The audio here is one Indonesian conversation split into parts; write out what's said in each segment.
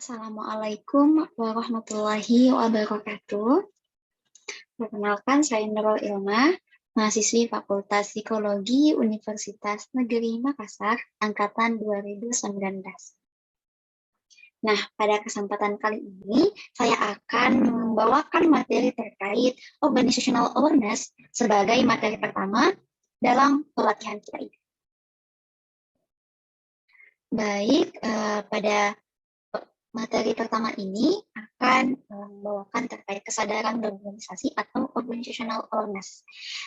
Assalamualaikum warahmatullahi wabarakatuh. Perkenalkan, saya Nurul Ilma, mahasiswi Fakultas Psikologi Universitas Negeri Makassar, Angkatan 2019. Nah, pada kesempatan kali ini, saya akan membawakan materi terkait Organizational Awareness sebagai materi pertama dalam pelatihan kita ini. Baik, pada materi pertama ini akan membawakan terkait kesadaran berorganisasi atau organizational awareness,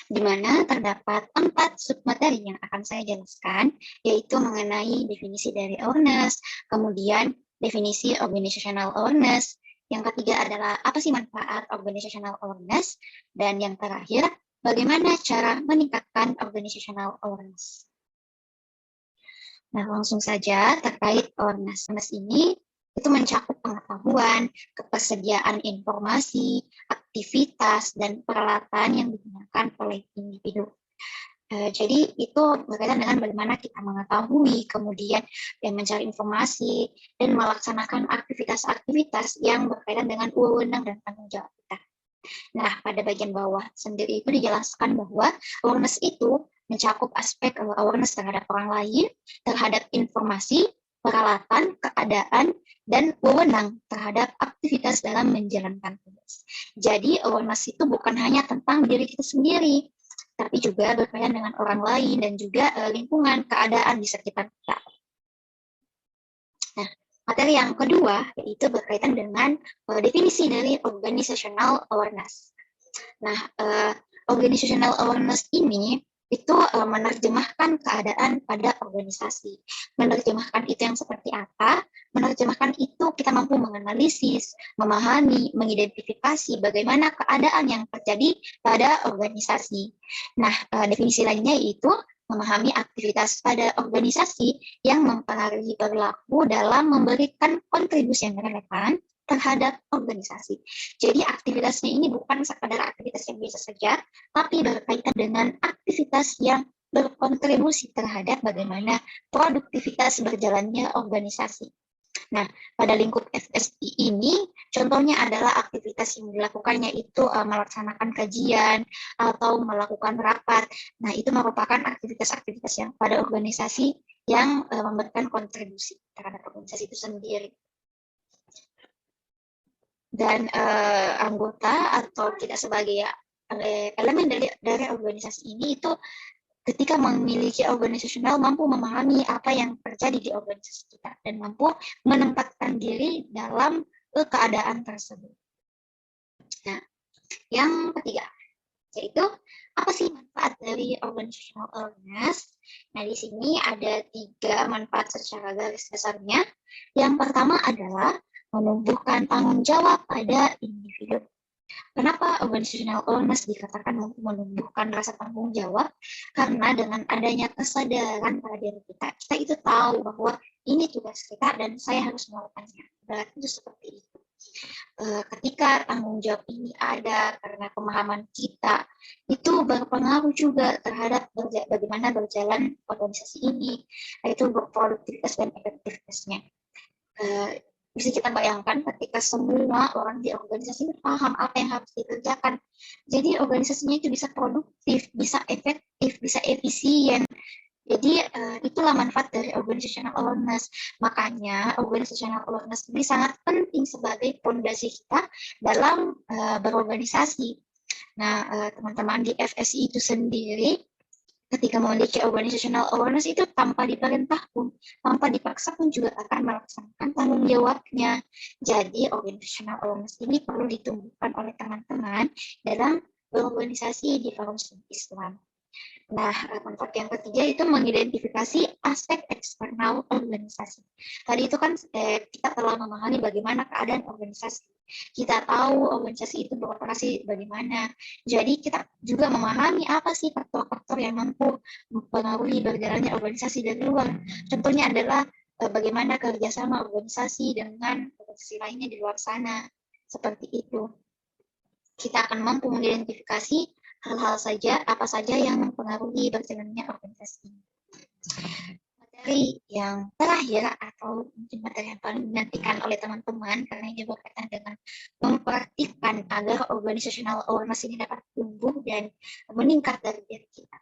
di mana terdapat 4 submateri yang akan saya jelaskan, yaitu mengenai definisi dari awareness, kemudian definisi organizational awareness, yang ketiga adalah apa sih manfaat organizational awareness, dan yang terakhir, bagaimana cara meningkatkan organizational awareness. Nah, langsung saja terkait awareness. Awareness ini itu mencakup pengetahuan, ketersediaan informasi, aktivitas, dan peralatan yang digunakan oleh individu. Jadi itu berkaitan dengan bagaimana kita mengetahui, kemudian mencari informasi, dan melaksanakan aktivitas-aktivitas yang berkaitan dengan wewenang dan tanggung jawab kita. Nah, pada bagian bawah sendiri itu dijelaskan bahwa awareness itu mencakup aspek awareness terhadap orang lain, terhadap informasi, peralatan, keadaan, dan wewenang terhadap aktivitas dalam menjalankan tugas. Jadi awareness itu bukan hanya tentang diri kita sendiri, tapi juga berkaitan dengan orang lain dan juga lingkungan, keadaan di sekitar kita. Nah, materi yang kedua yaitu berkaitan dengan definisi dari organizational awareness. Nah, organizational awareness ini itu menerjemahkan keadaan pada organisasi. Menerjemahkan itu yang seperti apa? Menerjemahkan itu kita mampu menganalisis, memahami, mengidentifikasi bagaimana keadaan yang terjadi pada organisasi. Nah, definisi lainnya yaitu memahami aktivitas pada organisasi yang mempengaruhi perilaku dalam memberikan kontribusi yang relevan terhadap organisasi. Jadi aktivitasnya ini bukan sekadar aktivitas yang biasa saja, tapi berkaitan dengan aktivitas yang berkontribusi terhadap bagaimana produktivitas berjalannya organisasi. Nah, pada lingkup FSI ini, contohnya adalah aktivitas yang dilakukannya itu melaksanakan kajian atau melakukan rapat. Nah, itu merupakan aktivitas-aktivitas yang pada organisasi yang memberikan kontribusi terhadap organisasi itu sendiri. Dan anggota atau kita sebagai elemen dari organisasi ini itu ketika memiliki organisasional mampu memahami apa yang terjadi di organisasi kita dan mampu menempatkan diri dalam keadaan tersebut. Nah, yang ketiga yaitu apa sih manfaat dari organizational awareness? Nah, di sini ada 3 manfaat secara garis besarnya. Yang pertama adalah menumbuhkan tanggung jawab pada individu. Kenapa organizational awareness dikatakan menumbuhkan rasa tanggung jawab? Karena dengan adanya kesadaran pada diri kita, kita itu tahu bahwa ini tugas kita dan saya harus melakukannya. Berarti itu seperti itu. Ketika tanggung jawab ini ada karena pemahaman kita, itu berpengaruh juga terhadap bagaimana berjalan organisasi ini, yaitu produktivitas dan efektivitasnya. Bisa kita bayangkan ketika semua orang di organisasi paham apa yang harus dikerjakan. Jadi organisasinya itu bisa produktif, bisa efektif, bisa efisien. Jadi itulah manfaat dari organizational awareness. Makanya organizational awareness ini sangat penting sebagai fondasi kita dalam berorganisasi. Nah, teman-teman di FSI itu sendiri ketika memiliki organizational awareness itu tanpa diperintah pun, tanpa dipaksa pun juga akan melaksanakan tanggung jawabnya. Jadi organizational awareness ini perlu ditumbuhkan oleh teman-teman dalam berorganisasi di forum Islam. Nah, manfaat yang ketiga itu mengidentifikasi aspek eksternal organisasi. Tadi itu kan kita telah memahami bagaimana keadaan organisasi. Kita tahu organisasi itu beroperasi bagaimana. Jadi kita juga memahami apa sih faktor-faktor yang mampu mempengaruhi berjalannya organisasi dari luar. Contohnya adalah bagaimana kerjasama organisasi dengan organisasi lainnya di luar sana. Seperti itu. Kita akan mampu mengidentifikasi hal-hal saja, apa saja yang mempengaruhi berjalannya organisasi. Dari yang terakhir atau mungkin materi yang paling dinantikan oleh teman-teman karena ini berkaitan dengan memperhatikan agar organizational awareness ini dapat tumbuh dan meningkat dari diri kita.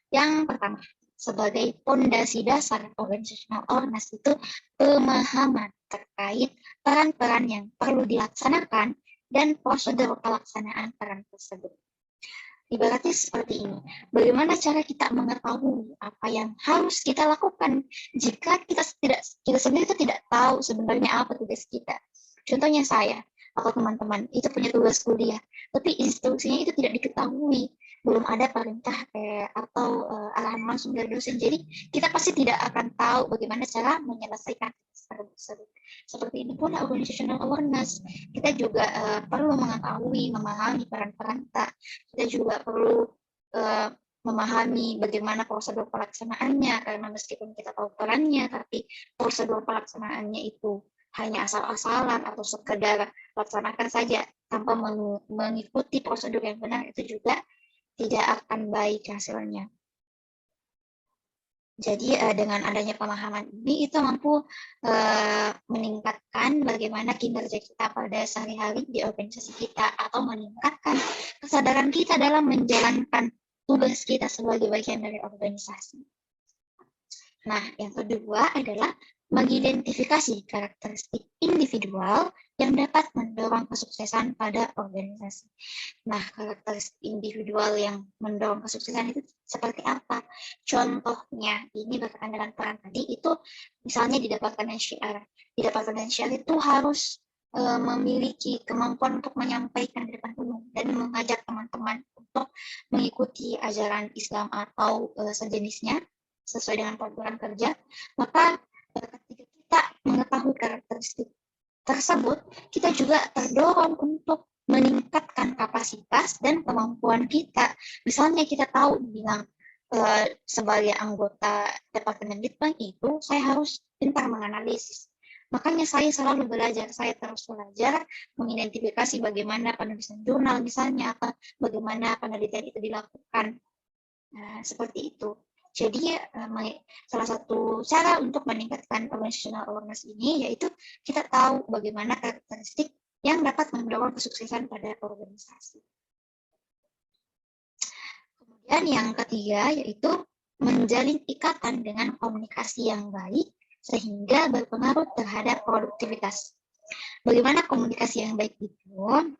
Yang pertama, sebagai fondasi dasar organizational awareness itu pemahaman terkait peran-peran yang perlu dilaksanakan dan prosedur pelaksanaan peran tersebut. Ibaratnya seperti ini, bagaimana cara kita mengetahui apa yang harus kita lakukan jika kita sendiri itu tidak tahu sebenarnya apa tugas kita. Contohnya saya atau teman-teman itu punya tugas kuliah, tapi instruksinya itu tidak diketahui, belum ada perintah atau arahan langsung dari dosen. Jadi kita pasti tidak akan tahu bagaimana cara menyelesaikan tersebut. Seperti ini pun organizational awareness, kita juga perlu mengetahui, memahami peran-peran kita juga perlu memahami bagaimana prosedur pelaksanaannya, karena meskipun kita tahu perannya, tapi prosedur pelaksanaannya itu hanya asal-asalan atau sekedar laksanakan saja tanpa mengikuti prosedur yang benar, itu juga tidak akan baik hasilnya. Jadi dengan adanya pemahaman ini itu mampu meningkatkan bagaimana kinerja kita pada sehari-hari di organisasi kita atau meningkatkan kesadaran kita dalam menjalankan tugas kita sebagai bagian dari organisasi. Nah, yang kedua adalah mengidentifikasi karakteristik individual yang dapat mendorong kesuksesan pada organisasi. Nah, karakteristik individual yang mendorong kesuksesan itu seperti apa? Contohnya, ini berkaitan dengan peran tadi, itu misalnya didapatkan syiar. Didapatkan syiar itu harus memiliki kemampuan untuk menyampaikan di depan umum dan mengajak teman-teman untuk mengikuti ajaran Islam atau sejenisnya sesuai dengan program kerja, maka ketika kita mengetahui karakteristik tersebut, kita juga terdorong untuk meningkatkan kapasitas dan kemampuan kita. Misalnya kita tahu bilang sebagai anggota Departemen Litbang itu, saya harus pintar menganalisis. Makanya saya selalu belajar, saya terus belajar mengidentifikasi bagaimana penulisan jurnal misalnya, atau bagaimana penelitian itu dilakukan. Nah, seperti itu. Jadi salah satu cara untuk meningkatkan organizational awareness ini yaitu kita tahu bagaimana karakteristik yang dapat mendorong kesuksesan pada organisasi. Kemudian yang ketiga yaitu menjalin ikatan dengan komunikasi yang baik sehingga berpengaruh terhadap produktivitas. Bagaimana komunikasi yang baik itu?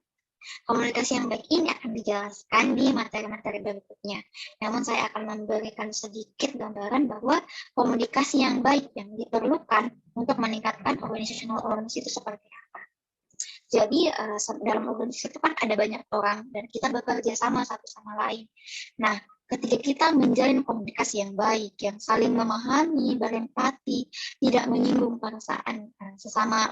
Komunikasi yang baik ini akan dijelaskan di materi-materi berikutnya. Namun saya akan memberikan sedikit gambaran bahwa komunikasi yang baik yang diperlukan untuk meningkatkan organizational awareness itu seperti apa. Jadi dalam organisasi itu kan ada banyak orang dan kita bekerja sama satu sama lain. Nah, ketika kita menjalin komunikasi yang baik, yang saling memahami, berempati, tidak menyinggung perasaan sesama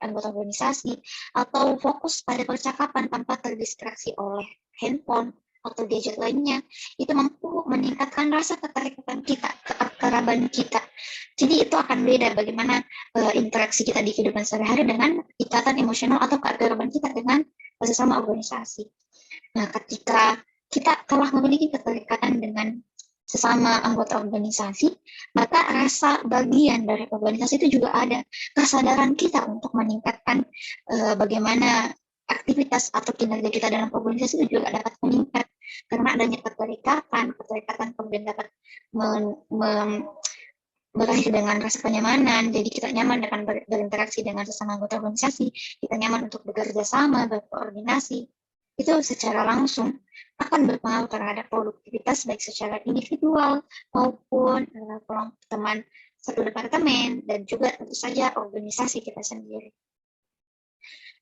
anggota organisasi, atau fokus pada percakapan tanpa terdistraksi oleh handphone atau gadget lainnya, itu mampu meningkatkan rasa keterikatan kita, keakraban kita. Jadi itu akan beda bagaimana interaksi kita di kehidupan sehari-hari dengan ikatan emosional atau keakraban kita dengan sesama organisasi. Nah, ketika kita telah memiliki keterikatan dengan sesama anggota organisasi, maka rasa bagian dari organisasi itu juga ada. Kesadaran kita untuk meningkatkan bagaimana aktivitas atau kinerja kita dalam organisasi itu juga dapat meningkat. Karena adanya keterikatan kemudian dapat berakhir dengan rasa kenyamanan, jadi kita nyaman dengan berinteraksi dengan sesama anggota organisasi, kita nyaman untuk bekerja sama, berkoordinasi, itu secara langsung akan berpengaruh terhadap produktivitas baik secara individual maupun kelompok teman satu departemen dan juga tentu saja organisasi kita sendiri.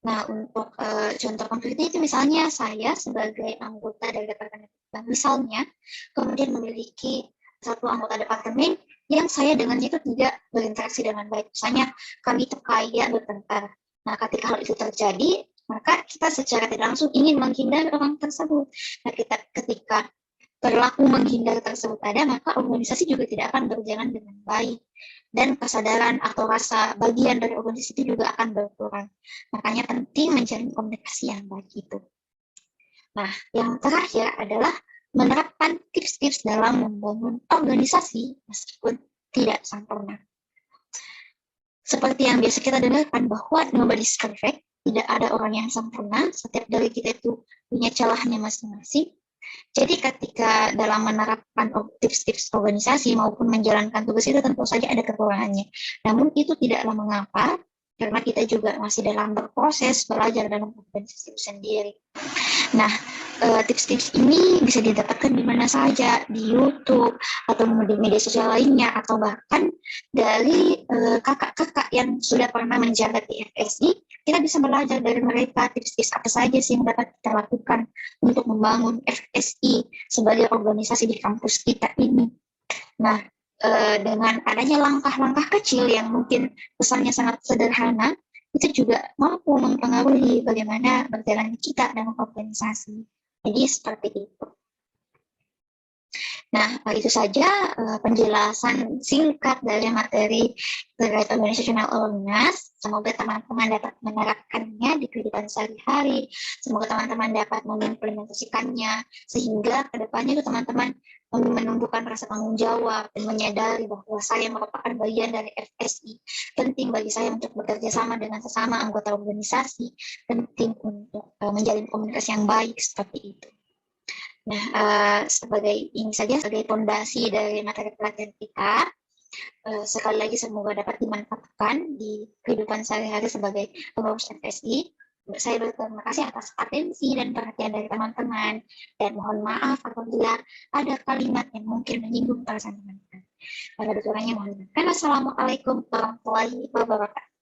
Nah, untuk contoh konkretnya itu misalnya saya sebagai anggota dari departemen, misalnya kemudian memiliki satu anggota departemen yang saya dengannya itu tidak berinteraksi dengan baik. Misalnya kami itu kayak bertengkar. Nah, ketika hal itu terjadi, maka kita secara tidak langsung ingin menghindari orang tersebut. Nah, ketika perilaku menghindar tersebut ada, maka organisasi juga tidak akan berjalan dengan baik. Dan kesadaran atau rasa bagian dari organisasi itu juga akan berkurang. Makanya penting menjalin komunikasi yang baik itu. Nah, yang terakhir adalah menerapkan tips-tips dalam membangun organisasi meskipun tidak sempurna. Seperti yang biasa kita dengarkan bahwa nobody's perfect, tidak ada orang yang sempurna, setiap dari kita itu punya celahnya masing-masing. Jadi ketika dalam menerapkan tips-tips organisasi maupun menjalankan tugas itu tentu saja ada kekurangannya. Namun itu tidaklah mengapa, karena kita juga masih dalam berproses belajar dalam organisasi itu sendiri. Nah, tips-tips ini bisa didapatkan di mana saja, di YouTube, atau di media sosial lainnya, atau bahkan dari kakak-kakak yang sudah pernah menjabat di FSI, kita bisa belajar dari mereka tips-tips apa saja sih yang dapat kita lakukan untuk membangun FSI sebagai organisasi di kampus kita ini. Nah, dengan adanya langkah-langkah kecil yang mungkin pesannya sangat sederhana, itu juga mampu mempengaruhi bagaimana berjalan kita dalam organisasi. Jadi seperti itu. Nah, itu saja penjelasan singkat dari materi terkait organizational awareness. Semoga teman-teman dapat menerapkannya di kehidupan sehari-hari. Semoga teman-teman dapat mengimplementasikannya sehingga kedepannya itu teman-teman menumbuhkan rasa tanggung jawab dan menyadari bahwa saya merupakan bagian dari FSI. Penting bagi saya untuk bekerja sama dengan sesama anggota organisasi. Penting untuk menjalin komunikasi yang baik seperti itu. Nah, sebagai ini saja sebagai fondasi dari materi pelatihan kita, sekali lagi semoga dapat dimanfaatkan di kehidupan sehari-hari sebagai pengurus FSI. Saya berterima kasih atas atensi dan perhatian dari teman-teman, dan mohon maaf apabila ada kalimat yang mungkin menyinggung perasaan teman-teman. Pada kurangnya mohon maaf. Assalamualaikum warahmatullahi wabarakatuh.